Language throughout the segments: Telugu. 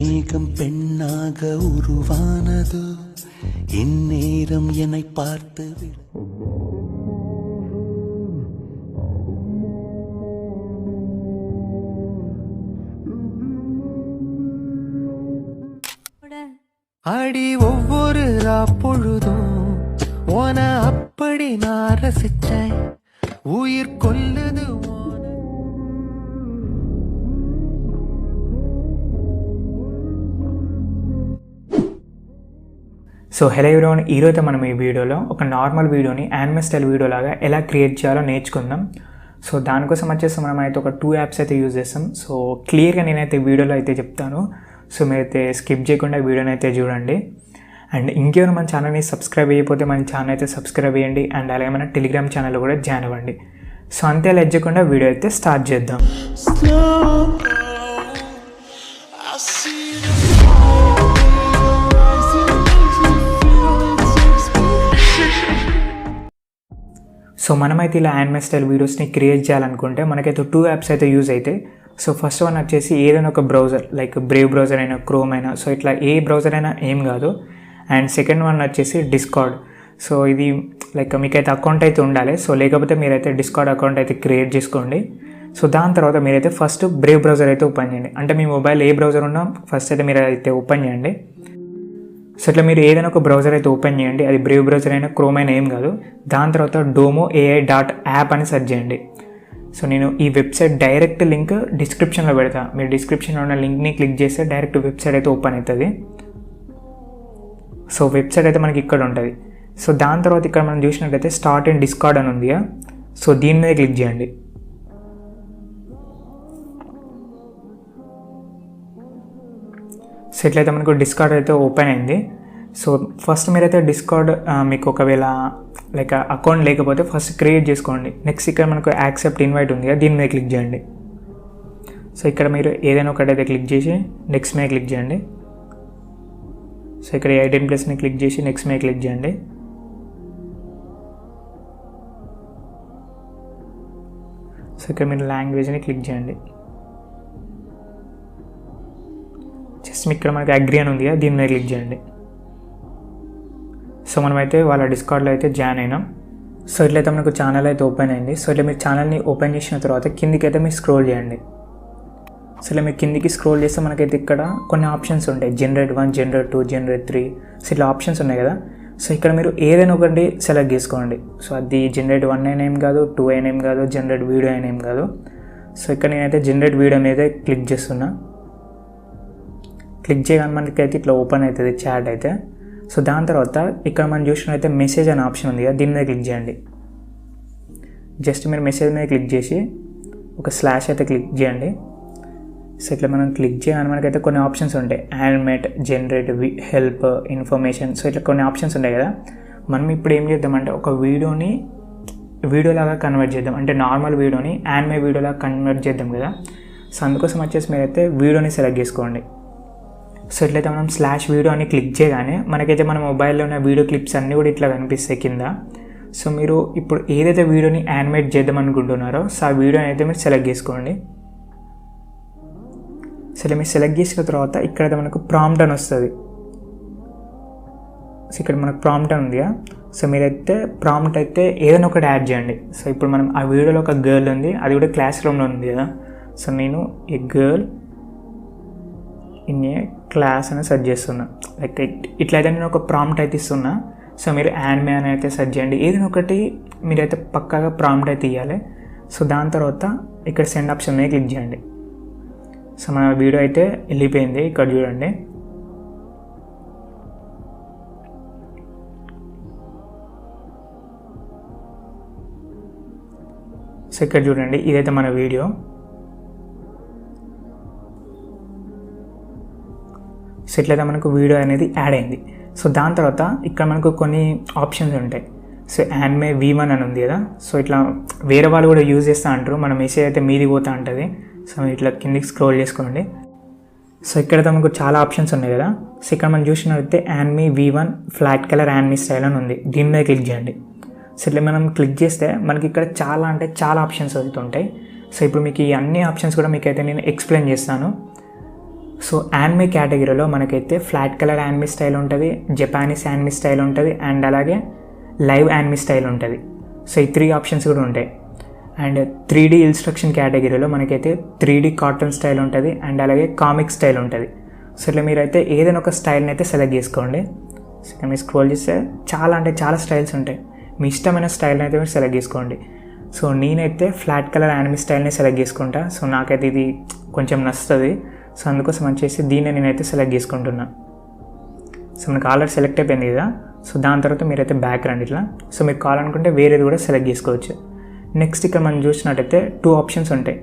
மேகம் பெண்ணாக உருவானது இந்நேரம் என்னை பார்த்து அடி ஒவ்வொரு பொழுதும் ஓன அப்படி நான் ரசிச்சேன் உயிர் கொல்லுது. సో హలో ఎవరీవన్, ఈరోజు మనం ఈ వీడియోలో ఒక నార్మల్ వీడియోని యానిమే స్టైల్ వీడియో లాగా ఎలా క్రియేట్ చేయాలో నేర్చుకుందాం. సో దానికోసం వచ్చేసి మనం అయితే ఒక 2 యాప్స్ అయితే యూజ్ చేస్తాం. సో క్లియర్గా నేనైతే వీడియోలో అయితే చెప్తాను. సో మీరైతే స్కిప్ చేయకుండా వీడియోని అయితే చూడండి. అండ్ ఇంకేమైనా మన ఛానల్ని సబ్స్క్రైబ్ చేయకపోతే మన ఛానల్ అయితే సబ్స్క్రైబ్ చేయండి. అండ్ అలాగే మన టెలిగ్రామ్ ఛానల్లో కూడా జాయిన్ అవ్వండి. సో అంతే లెట్ చేయకుండా వీడియో అయితే స్టార్ట్ చేద్దాం. సో మనమైతే ఇలా యానిమే స్టైల్ వీడియోస్ని క్రియేట్ చేయాలనుకుంటే మనకైతే 2 యాప్స్ అయితే యూజ్ అవుతాయి. సో ఫస్ట్ వన్ వచ్చేసి ఏదైనా ఒక బ్రౌజర్, లైక్ బ్రేవ్ బ్రౌజర్ అయినా, క్రోమ్ అయినా, సో ఇట్లా ఏ బ్రౌజర్ అయినా ఏం కాదు. అండ్ సెకండ్ వన్ వచ్చేసి డిస్కార్డ్. సో ఇది లైక్ మీకైతే అకౌంట్ అయితే ఉండాలి. సో లేకపోతే మీరైతే డిస్కార్డ్ అకౌంట్ అయితే క్రియేట్ చేసుకోండి. సో దాని తర్వాత మీరైతే ఫస్ట్ బ్రేవ్ బ్రౌజర్ అయితే ఓపెన్ చేయండి. అంటే మీ మొబైల్ ఏ బ్రౌజర్ ఉన్నా ఫస్ట్ అయితే మీరు అయితే ఓపెన్ చేయండి. సో ఇట్లా మీరు ఏదైనా ఒక బ్రౌజర్ అయితే ఓపెన్ చేయండి. అది బ్రేవ్ బ్రౌజర్ అయినా, క్రోమ్ అయినా ఏం కాదు. దాని తర్వాత domoai.app అని సెర్చ్ చేయండి. సో నేను ఈ వెబ్సైట్ డైరెక్ట్ లింక్ డిస్క్రిప్షన్లో పెడతా. మీరు డిస్క్రిప్షన్లో ఉన్న లింక్ని క్లిక్ చేస్తే డైరెక్ట్ వెబ్సైట్ అయితే ఓపెన్ అవుతుంది. సో వెబ్సైట్ అయితే మనకి ఇక్కడ ఉంటుంది. సో దాని తర్వాత ఇక్కడ మనం చూసినట్టయితే స్టార్ట్ ఇన్ డిస్కార్డ్ అని ఉంది. సో దీని మీద క్లిక్ చేయండి. సో ఇట్లయితే మనకు డిస్కార్డ్ అయితే ఓపెన్ అయింది. సో ఫస్ట్ మీరైతే డిస్కార్డ్ మీకు ఒకవేళ లైక్ అకౌంట్ లేకపోతే ఫస్ట్ క్రియేట్ చేసుకోండి. నెక్స్ట్ ఇక్కడ మనకు యాక్సెప్ట్ ఇన్వైట్ ఉంది, దీని మీద క్లిక్ చేయండి. సో ఇక్కడ మీరు ఏదైనా ఒకటైతే క్లిక్ చేసి నెక్స్ట్ మీద క్లిక్ చేయండి. సో ఇక్కడ 18+ని క్లిక్ చేసి నెక్స్ట్ మీద క్లిక్ చేయండి. సో ఇక్కడ మీరు లాంగ్వేజ్ని క్లిక్ చేయండి. జస్ట్ ఇక్కడ మనకి అగ్రీ అని ఉంది, దీని మీద క్లిక్ చేయండి. సో మనమైతే వాళ్ళ డిస్కార్డ్లో అయితే జాయిన్ అయినాం. సో ఇట్లయితే మనకు ఛానల్ అయితే ఓపెన్ అయింది. సో ఇట్లా మీరు ఛానల్ని ఓపెన్ చేసిన తర్వాత కిందికి అయితే మీరు స్క్రోల్ చేయండి. సో ఇలా మీరు కిందికి స్క్రోల్ చేస్తే మనకైతే ఇక్కడ కొన్ని ఆప్షన్స్ ఉంటాయి. Generate 1, generate 2, generate 3. సో ఇట్లా ఆప్షన్స్ ఉన్నాయి కదా. సో ఇక్కడ మీరు ఏదైనా ఒకటి సెలెక్ట్ చేసుకోండి. సో అది జనరేట్ 1 అయినా ఏం కాదు, 2 అయినా ఏం కాదు, జనరేట్ వీడియో అయినా ఏం కాదు. సో ఇక్కడ నేనైతే జనరేట్ వీడియో మీద క్లిక్ చేస్తున్నా. క్లిక్ చేయగానే మనకైతే ఇట్లా ఓపెన్ అవుతుంది చాట్ అయితే. సో దాని తర్వాత ఇక్కడ మనం చూసినట్లయితే మెసేజ్ అనే ఆప్షన్ ఉంది, దీని మీద క్లిక్ చేయండి. జస్ట్ మీరు మెసేజ్ మీద క్లిక్ చేసి ఒక స్లాష్ అయితే క్లిక్ చేయండి. సో ఇట్లా మనం క్లిక్ చేయగానే మనకైతే కొన్ని ఆప్షన్స్ ఉంటాయి. Animate, generate, help, information. So ఇట్లా కొన్ని ఆప్షన్స్ ఉంటాయి కదా. మనం ఇప్పుడు ఏం చేద్దామంటే ఒక వీడియోని వీడియోలాగా కన్వర్ట్ చేద్దాం. అంటే నార్మల్ వీడియోని యానిమే వీడియోలాగా కన్వర్ట్ చేద్దాం కదా. సో అందుకోసం వచ్చేసి మీరైతే వీడియోని సెలెక్ట్ చేసుకోండి. సో ఇట్లయితే మనం స్లాష్ వీడియో అని క్లిక్ చేయగానే మనకైతే మన మొబైల్లో ఉన్న వీడియో క్లిప్స్ అన్నీ కూడా ఇట్లా కనిపిస్తాయి కింద. సో మీరు ఇప్పుడు ఏదైతే వీడియోని యానిమేట్ చేద్దాం అనుకుంటున్నారో సో ఆ వీడియోని అయితే మీరు సెలెక్ట్ చేసుకోండి. సో ఇలా మీరు సెలెక్ట్ చేసిన తర్వాత ఇక్కడ మనకు ప్రాంప్ట్ అని వస్తుంది. సో ఇక్కడ మనకు ప్రాంప్ట్ అని ఉంది. సో మీరైతే ప్రాంప్ట్ అయితే ఏదైనా ఒకటి యాడ్ చేయండి. సో ఇప్పుడు మనం ఆ వీడియోలో ఒక గర్ల్ ఉంది, అది కూడా క్లాస్ రూమ్లో ఉంది కదా. సో నేను ఏ గర్ల్ ఇన్ ఏ క్లాస్ అని సెర్చ్ చేస్తున్నా. లైక్ ఇట్లయితే నేను ఒక ప్రాంప్ట్ అయితే ఇస్తున్నా. సో మీరు యానిమే అని అయితే సెర్చ్ చేయండి. ఏదైనా ఒకటి మీరైతే పక్కాగా ప్రాంప్ట్ అయితే ఇవ్వాలి. సో దాని తర్వాత ఇక్కడ సెండ్ ఆప్షన్ మీద క్లిక్ చేయండి. సో మన వీడియో అయితే వెళ్ళిపోయింది, ఇక్కడ చూడండి. సో ఇక్కడ చూడండి, ఇదైతే మన వీడియో. సో ఇట్లయితే మనకు వీడియో అనేది యాడ్ అయింది. సో దాని తర్వాత ఇక్కడ మనకు కొన్ని ఆప్షన్స్ ఉంటాయి. సో యానిమే V1 అని ఉంది కదా. సో ఇట్లా వేరే వాళ్ళు కూడా యూజ్ చేస్తూ అంటారు. మన మెసేజ్ అయితే మీది పోతూ ఉంటుంది. సో ఇట్లా కిందికి స్క్రోల్ చేసుకోండి. సో ఇక్కడైతే మనకు చాలా ఆప్షన్స్ ఉన్నాయి కదా. సో ఇక్కడ మనం చూసినట్లయితే anime V1 flat colour anime style అని ఉంది, దీని మీద క్లిక్ చేయండి. సో ఇట్లా మనం క్లిక్ చేస్తే మనకి ఇక్కడ చాలా ఆప్షన్స్ అవుతుంటాయి. సో ఇప్పుడు మీకు ఈ అన్ని ఆప్షన్స్ కూడా మీకైతే నేను ఎక్స్ప్లెయిన్ చేస్తాను. సో యానిమే కేటగిరీలో మనకైతే ఫ్లాట్ కలర్ యానిమే స్టైల్ ఉంటుంది, జపానీస్ యానిమే స్టైల్ ఉంటుంది, అండ్ అలాగే లైవ్ యానిమే స్టైల్ ఉంటుంది. సో ఈ 3 ఆప్షన్స్ కూడా ఉంటాయి. అండ్ 3D ఇన్స్ట్రక్షన్ కేటగిరీలో మనకైతే 3D కార్టూన్ స్టైల్ ఉంటుంది, అండ్ అలాగే కామిక్ స్టైల్ ఉంటుంది. సో ఇట్లా మీరైతే ఏదైనా ఒక స్టైల్ని అయితే సెలెక్ట్ చేసుకోండి. సో ఇక్కడ మీరు స్క్రోల్ చేస్తే చాలా స్టైల్స్ ఉంటాయి. మీ ఇష్టమైన స్టైల్ని అయితే మీరు సెలెక్ట్ చేసుకోండి. సో నేనైతే ఫ్లాట్ కలర్ యానిమే స్టైల్ని సెలెక్ట్ చేసుకుంటా. సో నాకైతే ఇది కొంచెం నచ్చుతుంది. సో అందుకోసం వచ్చేసి దీన్ని నేనైతే సెలెక్ట్ చేసుకుంటున్నా. సో మనకు ఆల్రెడీ సెలెక్ట్ అయిపోయింది కదా. సో దాని తర్వాత మీరైతే బ్యాక్ రండి ఇట్లా. సో మీరు కావాలనుకుంటే వేరేది కూడా సెలెక్ట్ చేసుకోవచ్చు. నెక్స్ట్ ఇక్కడ మనం చూసినట్టయితే 2 ఆప్షన్స్ ఉంటాయి.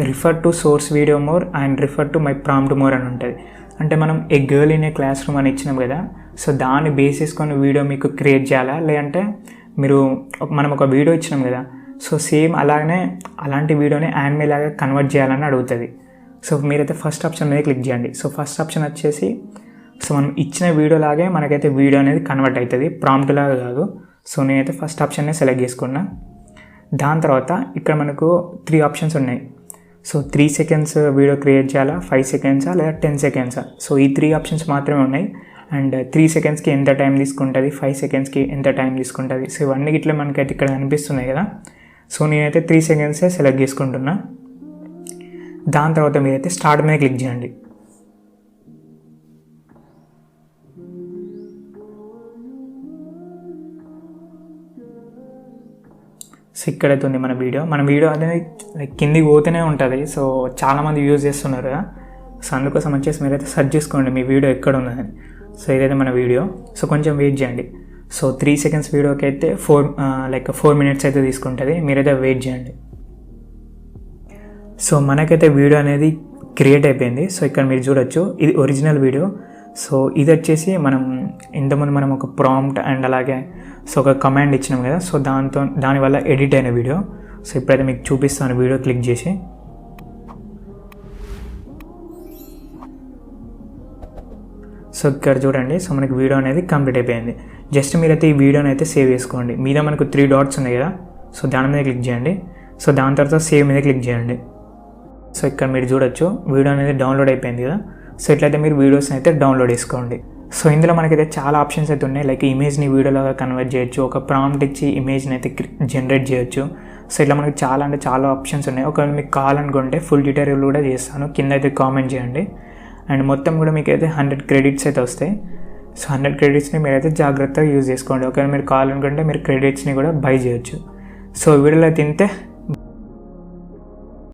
Refer to source video more and refer to my prompt more అని ఉంటుంది. అంటే మనం a girl in a classroom అని ఇచ్చినాం కదా. సో దాన్ని బేస్ చేసుకొని వీడియో మీకు క్రియేట్ చేయాలా, లేదంటే మనం ఒక వీడియో ఇచ్చినాం కదా. సో సేమ్ అలాంటి వీడియోని యానిమే లాగా కన్వర్ట్ చేయాలని అడుగుతుంది. సో మీరైతే ఫస్ట్ ఆప్షన్ మీద క్లిక్ చేయండి. సో ఫస్ట్ ఆప్షన్ వచ్చేసి సో మనం ఇచ్చిన వీడియో లాగే మనకైతే వీడియో అనేది కన్వర్ట్ అవుతుంది, ప్రాంప్ట్ లాగా కాదు. సో నేనైతే ఫస్ట్ ఆప్షన్నే సెలెక్ట్ చేసుకున్నా. దాని తర్వాత ఇక్కడ మనకు 3 ఆప్షన్స్ ఉన్నాయి. సో 3 సెకండ్స్ వీడియో క్రియేట్ చేయాలా, 5 సెకండ్సా లేదా 10 సెకండ్సా. సో ఈ 3 ఆప్షన్స్ మాత్రమే ఉన్నాయి. అండ్ 3 సెకండ్స్కి ఎంత టైం తీసుకుంటుంది, 5 సెకండ్స్కి ఎంత టైం తీసుకుంటుంది. సో ఇవన్నీ ఇట్లా మనకైతే ఇక్కడ కనిపిస్తున్నాయి కదా. సో నేనైతే 3 సెకండ్సే సెలెక్ట్ చేసుకుంటున్నా. దాని తర్వాత మీరైతే స్టార్ట్ మీద క్లిక్ చేయండి. సో ఇక్కడైతే ఉంది మన వీడియో అనేది కిందికి పోతూనే ఉంటుంది. సో చాలామంది యూజ్ చేస్తున్నారు కదా. సో అందుకోసం వచ్చేసి మీరైతే సెర్చ్ చేసుకోండి మీ వీడియో ఎక్కడ ఉన్నదని. సో ఇదైతే మన వీడియో. సో కొంచెం వెయిట్ చేయండి. సో 3 సెకండ్స్ వీడియోకి అయితే 4 మినిట్స్ అయితే తీసుకుంటుంది. మీరైతే వెయిట్ చేయండి. సో మనకైతే వీడియో అనేది క్రియేట్ అయిపోయింది. సో ఇక్కడ మీరు చూడొచ్చు, ఇది ఒరిజినల్ వీడియో. సో ఇది వచ్చేసి ఇంతకుముందు మనం ఒక ప్రాంప్ట్ అండ్ అలాగే సో ఒక కమాండ్ ఇచ్చినాం కదా. సో దానివల్ల ఎడిట్ అయిన వీడియో. సో ఇప్పుడైతే మీకు చూపిస్తాను వీడియో క్లిక్ చేసి. సో ఇక్కడ చూడండి. సో మనకి వీడియో అనేది కంప్లీట్ అయిపోయింది. జస్ట్ మీరైతే ఈ వీడియోని అయితే సేవ్ చేసుకోండి. మీద మనకు 3 డాట్స్ ఉన్నాయి కదా. సో దాని మీద క్లిక్ చేయండి. సో దాని తర్వాత సేవ్ మీద క్లిక్ చేయండి. సో ఇక్కడ మీరు చూడొచ్చు వీడియో అనేది డౌన్లోడ్ అయిపోయింది కదా. సో ఇట్లయితే మీరు వీడియోస్ని అయితే డౌన్లోడ్ చేసుకోండి. సో ఇందులో మనకైతే చాలా ఆప్షన్స్ అయితే ఉన్నాయి. లైక్ ఇమేజ్ని వీడియోలాగా కన్వర్ట్ చేయొచ్చు, ఒక ప్రాంప్ట్ ఇచ్చి ఇమేజ్ని అయితే జనరేట్ చేయొచ్చు. సో ఇట్లా మనకి చాలా ఆప్షన్స్ ఉన్నాయి. ఒకవేళ మీకు కావాలనుకుంటే ఫుల్ ట్యూటోరియల్ కూడా చేస్తాను, కింద అయితే కామెంట్ చేయండి. అండ్ మొత్తం కూడా మీకు అయితే 100 క్రెడిట్స్ అయితే వస్తాయి. సో 100 క్రెడిట్స్ని మీరైతే జాగ్రత్తగా యూజ్ చేసుకోండి. ఒకవేళ మీరు కావాలనుకుంటే మీరు క్రెడిట్స్ని కూడా బై చేయొచ్చు. సో వీడియోలో అయితే ఇంతే.